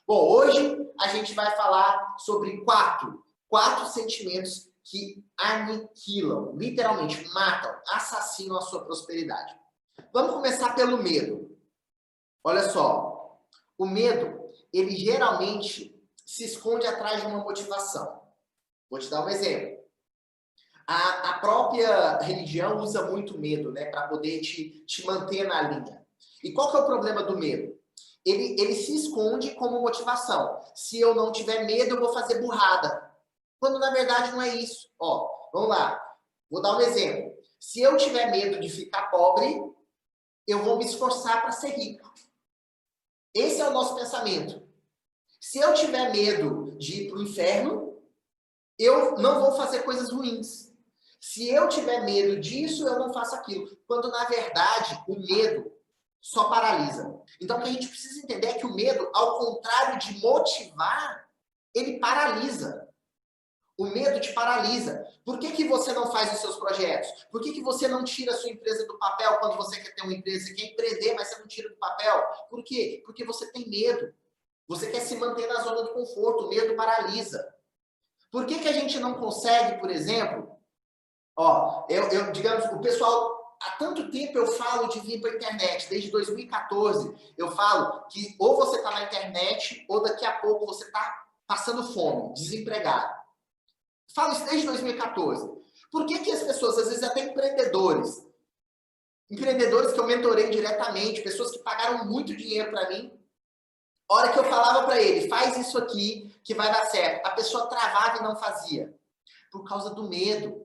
Bom, hoje a gente vai falar sobre quatro sentimentos que aniquilam, literalmente matam, assassinam a sua prosperidade. Vamos começar pelo medo. Olha só, o medo, ele geralmente se esconde atrás de uma motivação. Vou te dar um exemplo. A própria religião usa muito medo, né, para poder te manter na linha. E qual que é o problema do medo? Ele se esconde como motivação. Se eu não tiver medo, eu vou fazer burrada. Quando na verdade não é isso. Ó, vamos lá. Vou dar um exemplo. Se eu tiver medo de ficar pobre, eu vou me esforçar para ser rico. Esse é o nosso pensamento. Se eu tiver medo de ir para o inferno, eu não vou fazer coisas ruins. Se eu tiver medo disso, eu não faço aquilo. Quando na verdade o medo só paralisa. Então, o que a gente precisa entender é que o medo, ao contrário de motivar, ele paralisa. O medo te paralisa. Por que você não faz os seus projetos? Por que você não tira a sua empresa do papel quando você quer ter uma empresa? Você quer empreender, mas você não tira do papel? Por quê? Porque você tem medo. Você quer se manter na zona do conforto. O medo paralisa. Por que a gente não consegue, por exemplo... Ó, digamos, o pessoal... Há tanto tempo eu falo de vir para a internet, desde 2014, eu falo que ou você está na internet, ou daqui a pouco você está passando fome, desempregado. Falo isso desde 2014. Por que as pessoas, às vezes até empreendedores que eu mentorei diretamente, pessoas que pagaram muito dinheiro para mim, a hora que eu falava para ele, faz isso aqui que vai dar certo, a pessoa travava e não fazia. Por causa do medo.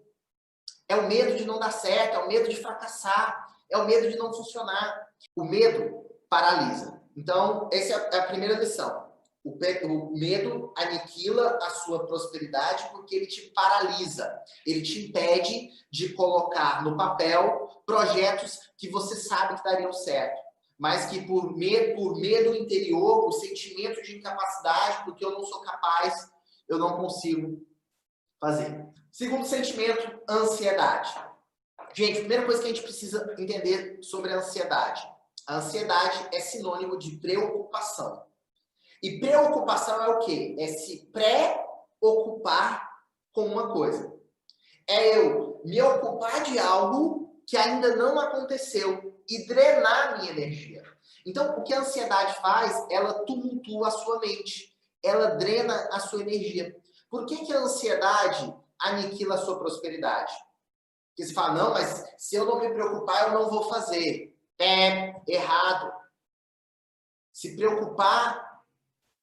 É o medo de não dar certo, é o medo de fracassar, é o medo de não funcionar. O medo paralisa. Então, essa é a primeira lição. O medo aniquila a sua prosperidade porque ele te paralisa. Ele te impede de colocar no papel projetos que você sabe que dariam certo. Mas que por medo interior, por sentimento de incapacidade, porque eu não sou capaz, eu não consigo fazer. Segundo sentimento, ansiedade. Gente, a primeira coisa que a gente precisa entender sobre a ansiedade. A ansiedade é sinônimo de preocupação. E preocupação é o quê? É se preocupar com uma coisa. É eu me ocupar de algo que ainda não aconteceu e drenar a minha energia. Então, o que a ansiedade faz? Ela tumultua a sua mente. Ela drena a sua energia. Por que a ansiedade aniquila a sua prosperidade? Porque você fala, não, mas se eu não me preocupar, eu não vou fazer. É errado. Se preocupar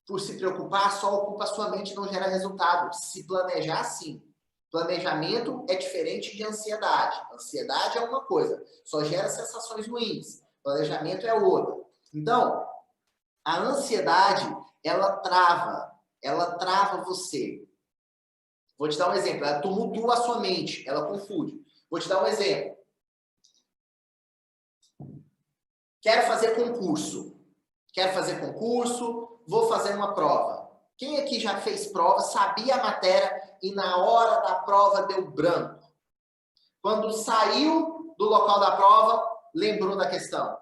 por se preocupar, só ocupa a sua mente e não gera resultado. Se planejar, sim. Planejamento é diferente de ansiedade. Ansiedade é uma coisa, só gera sensações ruins. Planejamento é outra. Então, a ansiedade, ela trava você. Vou te dar um exemplo. Ela tumultua a sua mente, ela confunde. Vou te dar um exemplo. Quero fazer concurso, vou fazer uma prova. Quem aqui já fez prova, sabia a matéria e na hora da prova deu branco? Quando saiu do local da prova, lembrou da questão.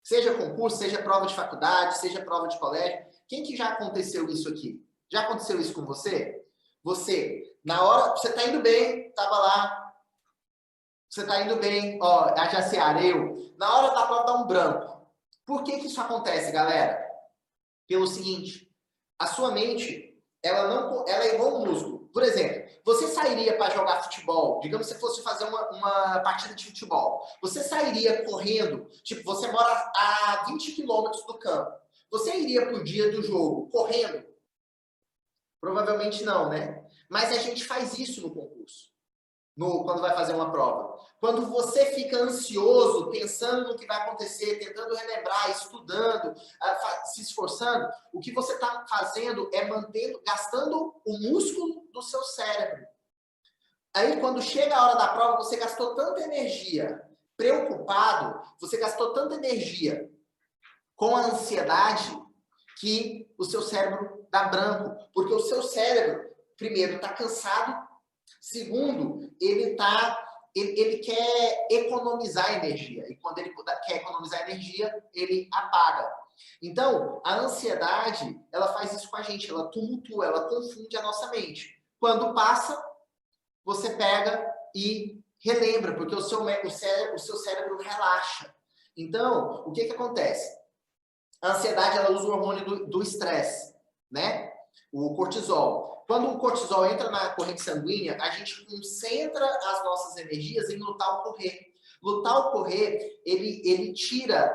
Seja concurso, seja prova de faculdade, seja prova de colégio. Quem que já aconteceu isso aqui? Já aconteceu isso com você? Você, na hora, você tá indo bem, tava lá, você tá indo bem, ó, a Jaciara, na hora da prova dá um branco. Por que isso acontece, galera? Pelo seguinte, a sua mente, ela é igual um músculo. Por exemplo, você sairia para jogar futebol, digamos que você fosse fazer uma partida de futebol, você sairia correndo, tipo, você mora a 20 quilômetros do campo, você iria pro dia do jogo correndo? Provavelmente não, né? Mas a gente faz isso no concurso, quando vai fazer uma prova. Quando você fica ansioso, pensando no que vai acontecer, tentando relembrar, estudando, se esforçando, o que você está fazendo é gastando o músculo do seu cérebro. Aí, quando chega a hora da prova, você gastou tanta energia preocupado, você gastou tanta energia com a ansiedade que o seu cérebro dá branco. Porque o seu cérebro, primeiro, está cansado. Segundo, ele quer economizar energia. E quando ele quer economizar energia, ele apaga. Então, a ansiedade, ela faz isso com a gente, ela tumultua, ela confunde a nossa mente. Quando passa, você pega e relembra, porque o seu cérebro relaxa. Então, o que acontece? A ansiedade, ela usa o hormônio do estresse, né? O cortisol. Quando o cortisol entra na corrente sanguínea, a gente concentra as nossas energias em lutar ou correr. Lutar ou correr, ele tira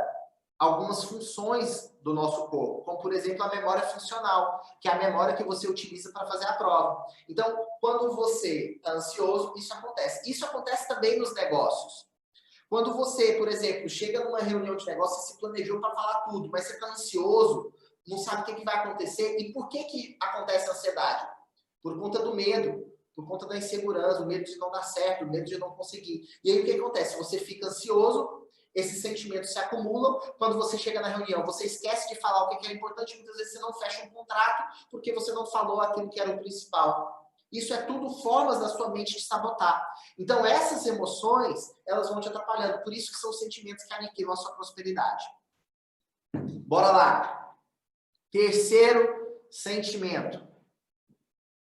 algumas funções do nosso corpo, como, por exemplo, a memória funcional, que é a memória que você utiliza para fazer a prova. Então, quando você está ansioso, isso acontece. Isso acontece também nos negócios. Quando você, por exemplo, chega numa reunião de negócio, você se planejou para falar tudo, mas você está ansioso, não sabe o que vai acontecer. E por que acontece a ansiedade? Por conta do medo, por conta da insegurança, o medo de não dar certo, o medo de não conseguir. E aí o que acontece? Você fica ansioso, esses sentimentos se acumulam. Quando você chega na reunião, você esquece de falar o que é importante, muitas vezes você não fecha um contrato porque você não falou aquilo que era o principal. Isso é tudo formas da sua mente de sabotar. Então, essas emoções, elas vão te atrapalhando. Por isso que são sentimentos que aniquilam a sua prosperidade. Bora lá. Terceiro sentimento.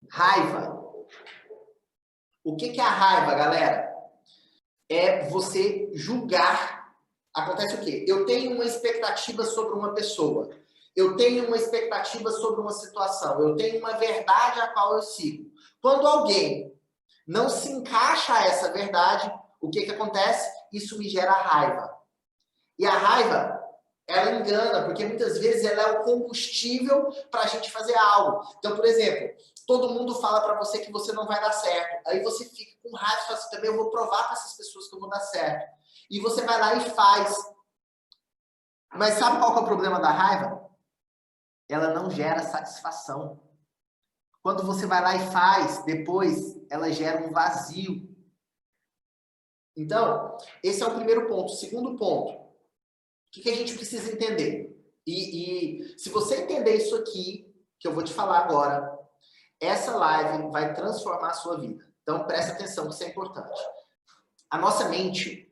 Raiva. O que é a raiva, galera? É você julgar. Acontece o quê? Eu tenho uma expectativa sobre uma pessoa. Eu tenho uma expectativa sobre uma situação. Eu tenho uma verdade a qual eu sigo. Quando alguém não se encaixa a essa verdade, o que acontece? Isso me gera raiva. E a raiva, ela engana, porque muitas vezes ela é o combustível para a gente fazer algo. Então, por exemplo, todo mundo fala para você que você não vai dar certo. Aí você fica com raiva e fala assim, também eu vou provar para essas pessoas que eu vou dar certo. E você vai lá e faz. Mas sabe qual que é o problema da raiva? Ela não gera satisfação. Quando você vai lá e faz, depois ela gera um vazio. Então, esse é o primeiro ponto. O segundo ponto, o que a gente precisa entender? E se você entender isso aqui, que eu vou te falar agora, essa live vai transformar a sua vida. Então, presta atenção, que isso é importante. A nossa mente,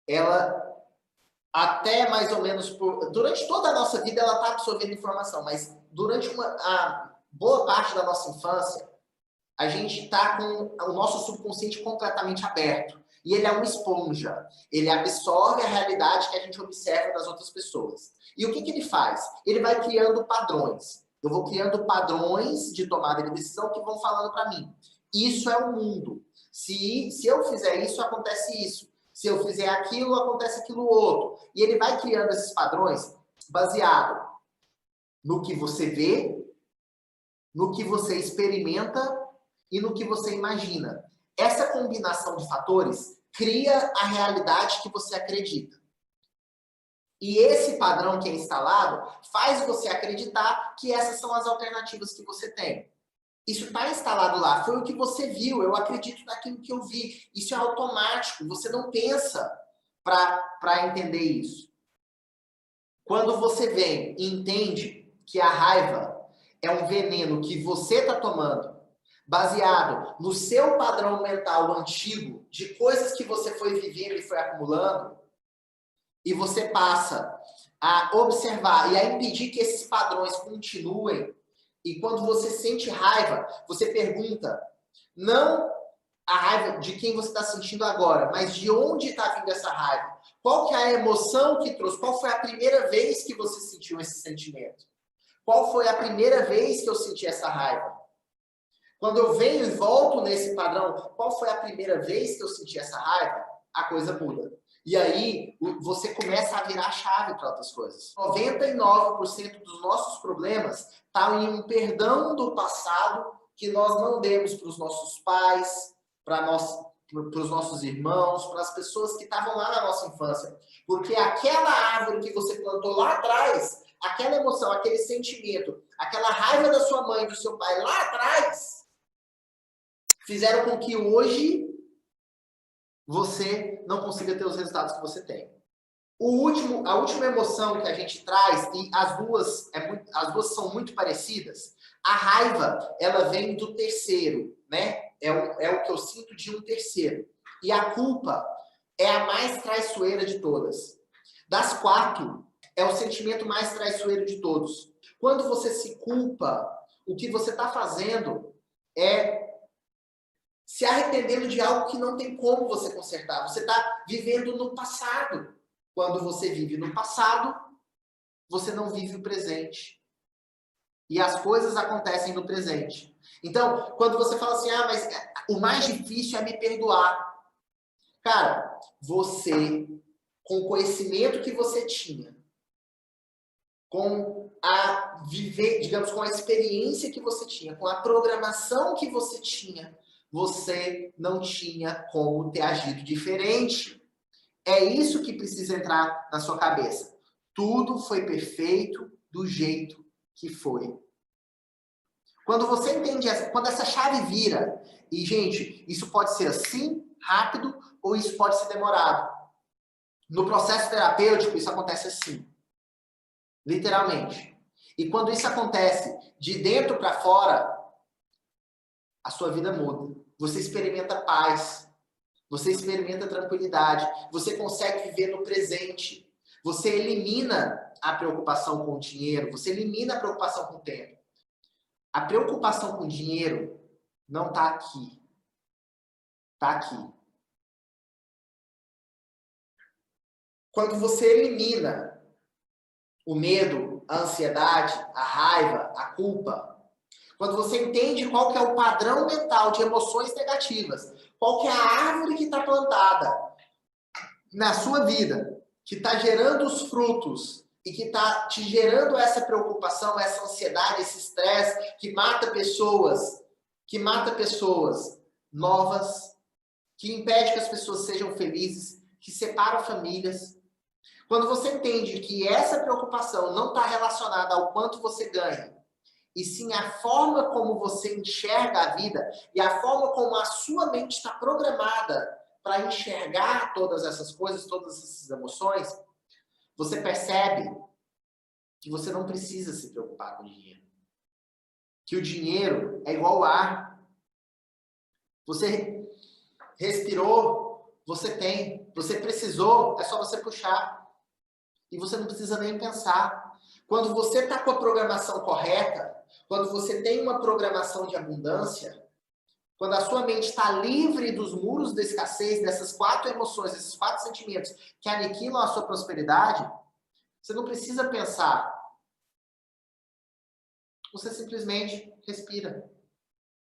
ela até mais ou menos, durante toda a nossa vida, ela está absorvendo informação, mas durante a boa parte da nossa infância, a gente está com o nosso subconsciente completamente aberto. E ele é uma esponja. Ele absorve a realidade que a gente observa das outras pessoas. E o que ele faz? Ele vai criando padrões. Eu vou criando padrões de tomada de decisão que vão falando para mim. Isso é o mundo. Se eu fizer isso, acontece isso. Se eu fizer aquilo, acontece aquilo outro. E ele vai criando esses padrões baseado no que você vê, no que você experimenta e no que você imagina. Essa combinação de fatores cria a realidade que você acredita. E esse padrão que é instalado faz você acreditar que essas são as alternativas que você tem. Isso está instalado lá, foi o que você viu, eu acredito naquilo que eu vi. Isso é automático, você não pensa para entender isso. Quando você vem e entende que a raiva é um veneno que você está tomando, baseado no seu padrão mental antigo, de coisas que você foi vivendo e foi acumulando, e você passa a observar e a impedir que esses padrões continuem, e quando você sente raiva, você pergunta, não a raiva de quem você está sentindo agora, mas de onde está vindo essa raiva? Qual que é a emoção que trouxe? Qual foi a primeira vez que você sentiu esse sentimento? Qual foi a primeira vez que eu senti essa raiva? Quando eu venho e volto nesse padrão, qual foi a primeira vez que eu senti essa raiva? A coisa muda. E aí, você começa a virar chave para outras coisas. 99% dos nossos problemas estão em um perdão do passado que nós não demos para os nossos pais, para os nossos irmãos, para as pessoas que estavam lá na nossa infância. Porque aquela árvore que você plantou lá atrás, aquela emoção, aquele sentimento, aquela raiva da sua mãe e do seu pai lá atrás, fizeram com que hoje você não consiga ter os resultados que você tem. A última emoção que a gente traz, e as duas são muito parecidas, a raiva, ela vem do terceiro, né? É o que eu sinto de um terceiro. E a culpa é a mais traiçoeira de todas. Das quatro, é o sentimento mais traiçoeiro de todos. Quando você se culpa, o que você está fazendo é se arrependendo de algo que não tem como você consertar. Você está vivendo no passado. Quando você vive no passado, você não vive o presente. E as coisas acontecem no presente. Então, quando você fala assim, mas o mais difícil é me perdoar. Cara, você, com o conhecimento que você tinha, com a viver, digamos, com a experiência que você tinha, com a programação que você tinha, você não tinha como ter agido diferente. É isso que precisa entrar na sua cabeça. Tudo foi perfeito do jeito que foi. Quando você entende, quando essa chave vira, e gente, isso pode ser assim, rápido, ou isso pode ser demorado. No processo terapêutico, isso acontece assim. Literalmente. E quando isso acontece de dentro para fora, a sua vida muda. Você experimenta paz. Você experimenta tranquilidade. Você consegue viver no presente. Você elimina a preocupação com o dinheiro. Você elimina a preocupação com o tempo. A preocupação com o dinheiro não está aqui. Está aqui. Quando você elimina o medo, a ansiedade, a raiva, a culpa, quando você entende qual que é o padrão mental de emoções negativas, qual que é a árvore que está plantada na sua vida, que está gerando os frutos e que está te gerando essa preocupação, essa ansiedade, esse estresse que mata pessoas novas, que impede que as pessoas sejam felizes, que separa famílias. Quando você entende que essa preocupação não está relacionada ao quanto você ganha, e sim a forma como você enxerga a vida e a forma como a sua mente está programada para enxergar todas essas coisas, todas essas emoções, você percebe que você não precisa se preocupar com o dinheiro. Que o dinheiro é igual ar. Você respirou, você tem. Você precisou, é só você puxar. E você não precisa nem pensar. Quando você está com a programação correta, quando você tem uma programação de abundância, quando a sua mente está livre dos muros da escassez, dessas 4 emoções, desses 4 sentimentos que aniquilam a sua prosperidade, você não precisa pensar. Você simplesmente respira.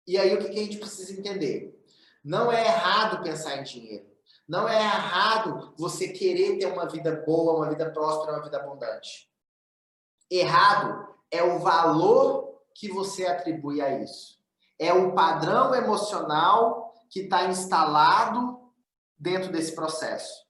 E aí o que a gente precisa entender? Não é errado pensar em dinheiro. Não é errado você querer ter uma vida boa, uma vida próspera, uma vida abundante. Errado é o valor que você atribui a isso. É o padrão emocional que está instalado dentro desse processo.